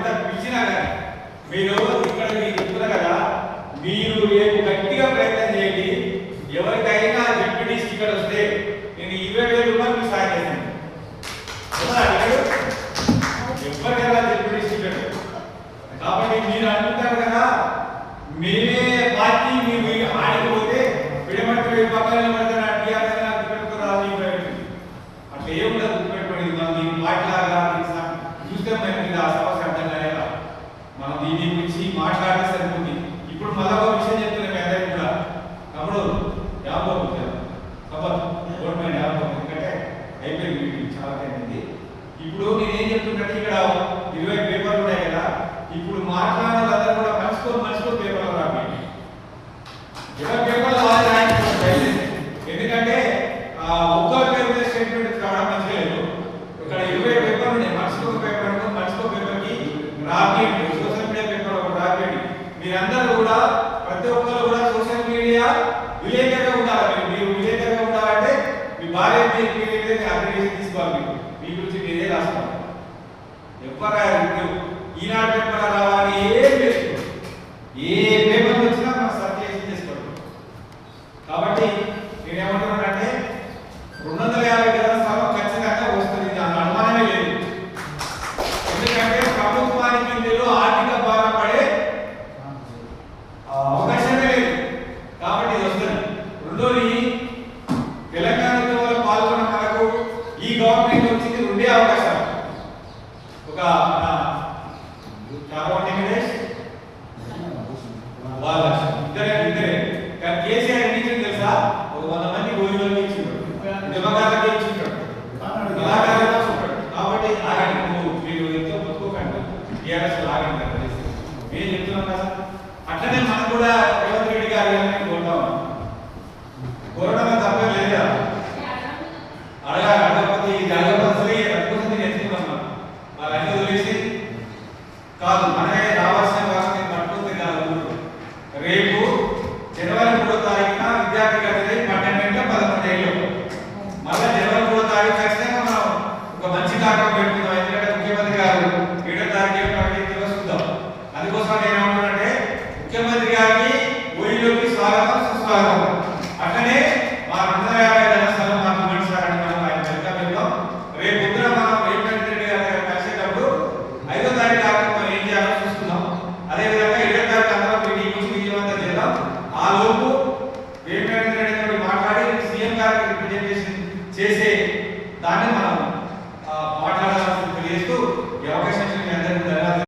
ఎంత పిలిచినా కానీ మీరు ఇక్కడ మీరు చెప్తున్నారు కదా, మీరు రేపు గట్టిగా ప్రయత్నం చేయండి. ఎవరికైనా జెడ్పీటీసీ ఇక్కడ వస్తే నేను 20,000 రూపాయలు మీకు సాయం చేస్తాను. ఎవరికైనా జెడ్పీటీసీ ఇక్కడ. కాబట్టి మీరు అనుకుంటారు కదా మేమే పార్టీ మీరు ఆడిపోతే విడమట్టి పక్కన పడతారా టీఆర్ఎస్ అట్లా ఏముండదు. గుర్తుపెట్టుకోండి, మనం దీన్ని మాట్లాడాలా చూస్తే మనకి ఆ సమస్య అర్థం కాలేదా. మనం దీని గురించి మాట్లాడితే సరిపోతుంది. ఇప్పుడు మళ్ళా ఒక విషయం చెప్తున్నాం మీ అందరికీ కూడా. అప్పుడు గవర్నమెంట్ ఎందుకంటే అయిపోయింది మీటింగ్ చాలా అయింది. ఇప్పుడు నేనేం చెప్తుంటే ఇక్కడ 20 పేపర్లు ఉన్నాయి కదా, ఇప్పుడు మాట్లాడాలందరూ కూడా మర్చిపో పేపర్లు రాబోయి 20 పేపర్లు వాళ్ళు రాయించుకోండి. ఎందుకంటే ఒక్కరి పేపర్ స్టేట్మెంట్ రావడం మంచిగా లేదు. ఇక్కడ 20 పేపర్లు ఉన్నాయి. మర్చిపో పేపర్కి రాబోయండి. సోషల్ మీడియా పేపర్ ఒకటి రాబోయండి. మీరందరూ కూడా ప్రతి ఒక్కరు కూడా సోషల్ మీడియా విలేకరుగా ఉండాలి. మీరు విలేకరుగా ఉండాలంటే మీ భార్య అప్లికేషన్ తీసుకోవాలి. మీ గురించి మీరే రాసుకోవాలి. ఎవరు ఈనాడు పేపర్ రావాలి ఏం లేదు. ఏ పేపర్ వచ్చినా మనం సర్టిఫికేషన్ చేసుకోవాలి. కాబట్టి నేనేమంటున్నానంటే 250 గజాల స్థలం ఖచ్చితంగా వస్తుంది, దాని అనుమానమే లేదు. ఎందుకంటే ప్రభుత్వానికి ఇందులో ఆర్థిక భారం పడే అవకాశమే లేదు. కాబట్టి ఇది వస్తుంది. రెండోది, తెలంగాణ ఉద్యమంలో పాల్గొన్న మనకు ఈ గవర్నమెంట్ వచ్చింది 2 అవకాశాలు. ఒక ఇద్దరే కానీ కేసీఆర్ ఎన్ని ఇచ్చింది తెలుసా? ఒక 100 మంది గోధుమలకి ఇచ్చిండు, ఉద్యమకారులకి ఇచ్చిండు, కళాకారులకు ఉంటాడు. కాబట్టి ఆగండి, మీరు ఎంతో మొత్తుకోకండి. టీఆర్ఎస్ ఆగండి కదా మేము చెప్తున్నాం కదా. అట్లనే మనం కూడా రేవంత్ రెడ్డి గారి కోరుతా ఉన్నాం. కోరడం తప్పే లేదా? అడగకపోతే ఈ జరగకపోతే అందుకోసం నేను ఎత్తుకున్నాం. వాళ్ళన్నీ వదిలేసి కాదు, మనమే రావాల్సిన వాటిని పట్టుకుంది కాదు. రేపు జనవరి 3వ తారీఖున విద్యార్థి గదిలై 12 గంటల 11 ఏళ్ళు మళ్ళీ జనవరి 3వ తారీఖు ఖచ్చితంగా మనం ఒక మంచి కార్యక్రమం పెట్టుకుందాం. ఎందుకంటే ముఖ్యమంత్రి గారు 7వ తారీఖు ప్రకటించడం చూద్దాం. అందుకోసం నేను ఏమంటున్నానంటే ముఖ్యమంత్రి గారికి ఊరిలోకి స్వాగతం సుస్వాగతం. అట్లనే మా 250 గజాల స్థలం మాకు ఇవ్వండి సార్ అని మనం ఆయన వెల్కమ్ చెప్తాం. రేపు పొద్దున మనం రేవంత్ రెడ్డి గారి దగ్గర కలిసేటప్పుడు 5వ తారీఖు కార్యక్రమం ఏం చేయాలో చూసుకుందాం. అదేవిధంగా